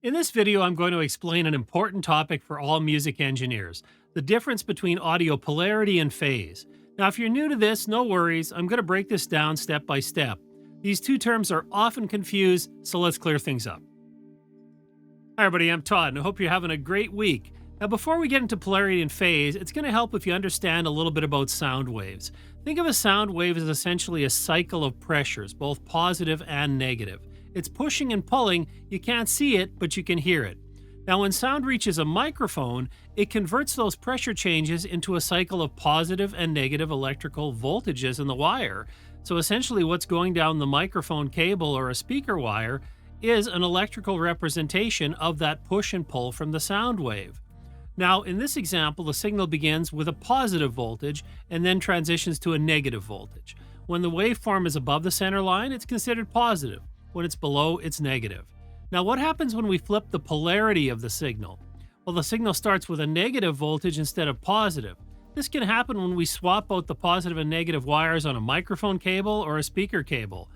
In this video, I'm going to explain an important topic for all music engineers, the difference between audio polarity and phase. Now, if you're new to this, no worries, I'm going to break this down step by step. These two terms are often confused, so let's clear things up. Hi everybody, I'm Todd, and I hope you're having a great week. Now, before we get into polarity and phase, it's going to help if you understand a little bit about sound waves. Think of a sound wave as essentially a cycle of pressures, both positive and negative. It's pushing and pulling. You can't see it, but you can hear it. Now, when sound reaches a microphone, it converts those pressure changes into a cycle of positive and negative electrical voltages in the wire. So essentially what's going down the microphone cable or a speaker wire is an electrical representation of that push and pull from the sound wave. Now, in this example, the signal begins with a positive voltage and then transitions to a negative voltage. When the waveform is above the center line, it's considered positive. When it's below, it's negative. Now, what happens when we flip the polarity of the signal? Well, the signal starts with a negative voltage instead of positive. This can happen when we swap out the positive and negative wires on a microphone cable or a speaker cable.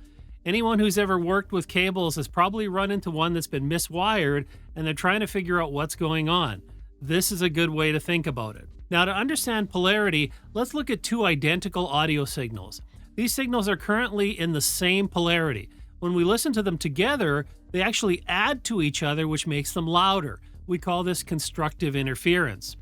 Anyone who's ever worked with cables has probably run into one that's been miswired, and they're trying to figure out what's going on. This is a good way to think about it. Now, to understand polarity, let's look at two identical audio signals. These signals are currently in the same polarity. When we listen to them together, they actually add to each other, which makes them louder. We call this constructive interference.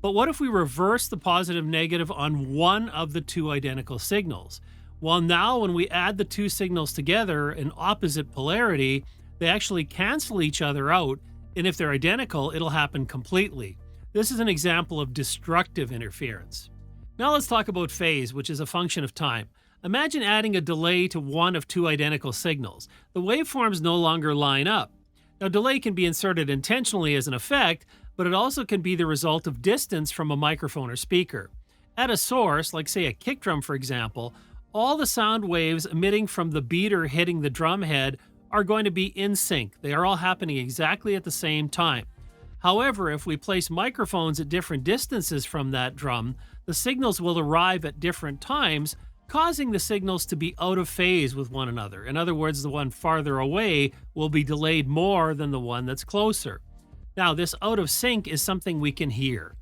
But what if we reverse the positive-negative on one of the two identical signals? Well, now when we add the two signals together in opposite polarity, they actually cancel each other out, and if they're identical, it'll happen completely. This is an example of destructive interference. Now let's talk about phase, which is a function of time. Imagine adding a delay to one of two identical signals. The waveforms no longer line up. Now, delay can be inserted intentionally as an effect, but it also can be the result of distance from a microphone or speaker. At a source, like say a kick drum for example, all the sound waves emitting from the beater hitting the drum head are going to be in sync. They are all happening exactly at the same time. However, if we place microphones at different distances from that drum, the signals will arrive at different times, causing the signals to be out of phase with one another. In other words, the one farther away will be delayed more than the one that's closer. Now, this out of sync is something we can hear.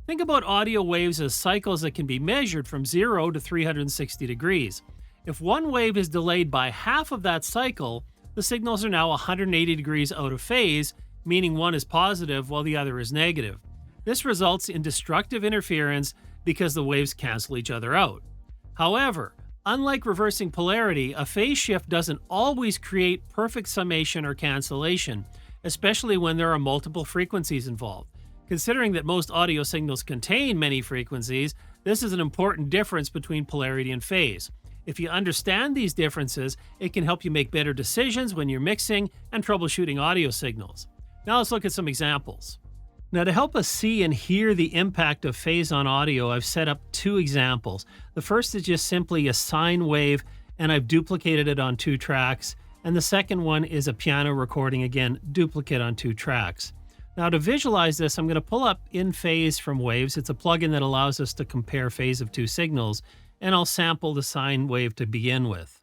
Think about audio waves as cycles that can be measured from 0 to 360 degrees. If one wave is delayed by half of that cycle, the signals are now 180 degrees out of phase, meaning one is positive while the other is negative. This results in destructive interference because the waves cancel each other out. However, unlike reversing polarity, a phase shift doesn't always create perfect summation or cancellation, especially when there are multiple frequencies involved. Considering that most audio signals contain many frequencies, this is an important difference between polarity and phase. If you understand these differences, it can help you make better decisions when you're mixing and troubleshooting audio signals. Now let's look at some examples. Now, to help us see and hear the impact of phase on audio, I've set up two examples. The first is just simply a sine wave, and I've duplicated it on two tracks. And the second one is a piano recording, again, duplicate on two tracks. Now, to visualize this, I'm going to pull up In Phase from Waves. It's a plugin that allows us to compare phase of two signals, and I'll sample the sine wave to begin with.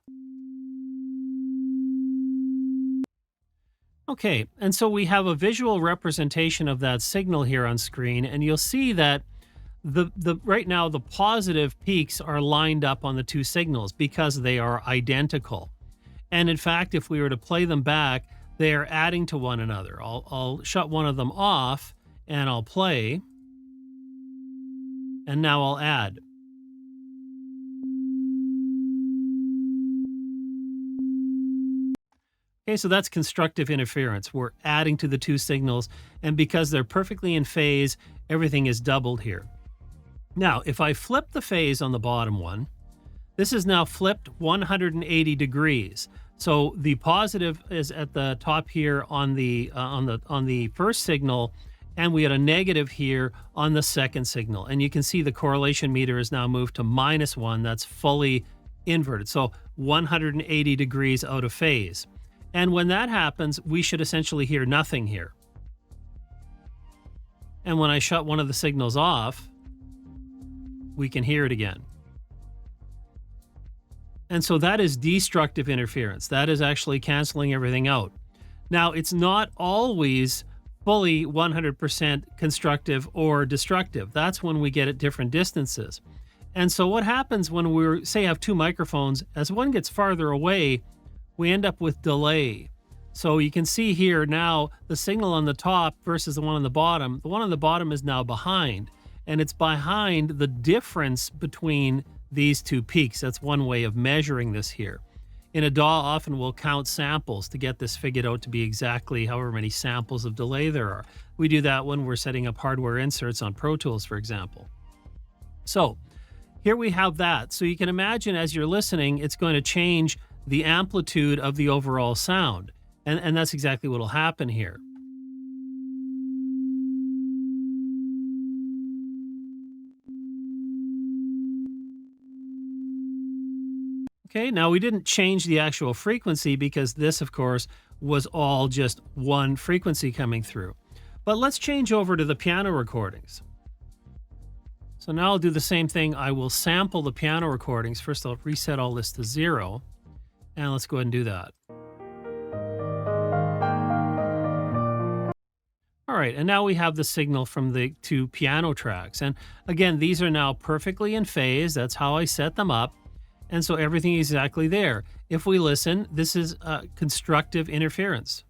Okay, and so we have a visual representation of that signal here on screen, and you'll see that right now the positive peaks are lined up on the two signals because they are identical. And in fact, if we were to play them back, they are adding to one another. I'll shut one of them off and I'll play, and now I'll add. Okay, so that's constructive interference. We're adding to the two signals, and because they're perfectly in phase, everything is doubled here. Now, if I flip the phase on the bottom one, this is now flipped 180 degrees. So the positive is at the top here on the first signal, and we had a negative here on the second signal. And you can see the correlation meter is now moved to -1. That's fully inverted. So 180 degrees out of phase. And when that happens, we should essentially hear nothing here. And when I shut one of the signals off, we can hear it again. And so that is destructive interference. That is actually canceling everything out. Now, it's not always fully 100% constructive or destructive. That's when we get at different distances. And so what happens when we say have two microphones, as one gets farther away, we end up with delay. So you can see here now the signal on the top versus the one on the bottom. The one on the bottom is now behind, and it's behind the difference between these two peaks. That's one way of measuring this here. In a DAW, often we'll count samples to get this figured out to be exactly however many samples of delay there are. We do that when we're setting up hardware inserts on Pro Tools, for example. So here we have that. So you can imagine as you're listening, it's going to change the amplitude of the overall sound. And that's exactly what will happen here. Okay, now we didn't change the actual frequency because this, of course, was all just one frequency coming through. But let's change over to the piano recordings. So now I'll do the same thing. I will sample the piano recordings. First, I'll reset all this to 0. And let's go ahead and do that. All right, and now we have the signal from the two piano tracks. And again, these are now perfectly in phase. That's how I set them up. And so everything is exactly there. If we listen, this is constructive interference.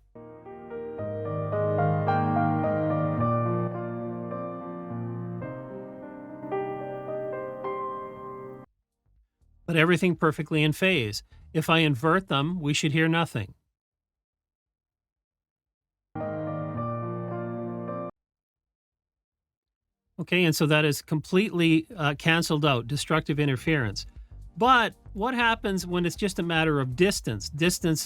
But everything perfectly in phase. If I invert them, we should hear nothing. Okay, and so that is completely canceled out, destructive interference. But what happens when it's just a matter of distance,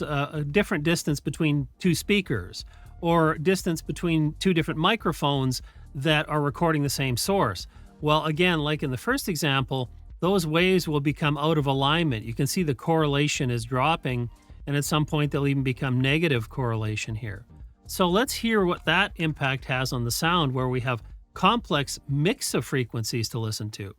a different distance between two speakers, or distance between two different microphones that are recording the same source? Well, again, like in the first example, those waves will become out of alignment. You can see the correlation is dropping, and at some point they'll even become negative correlation here. So let's hear what that impact has on the sound, where we have complex mix of frequencies to listen to.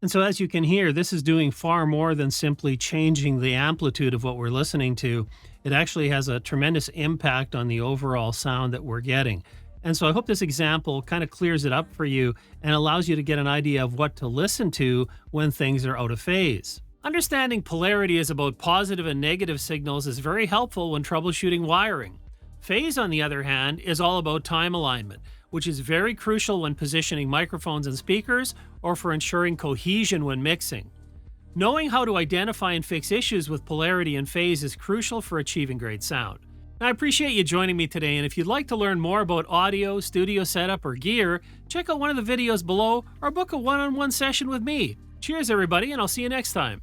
And so as you can hear, this is doing far more than simply changing the amplitude of what we're listening to. It actually has a tremendous impact on the overall sound that we're getting. And so I hope this example kind of clears it up for you and allows you to get an idea of what to listen to when things are out of phase. Understanding polarity is about positive and negative signals is very helpful when troubleshooting wiring. Phase, on the other hand, is all about time alignment, which is very crucial when positioning microphones and speakers or for ensuring cohesion when mixing. Knowing how to identify and fix issues with polarity and phase is crucial for achieving great sound. Now, I appreciate you joining me today, and if you'd like to learn more about audio, studio setup, or gear, check out one of the videos below or book a one-on-one session with me. Cheers, everybody, and I'll see you next time.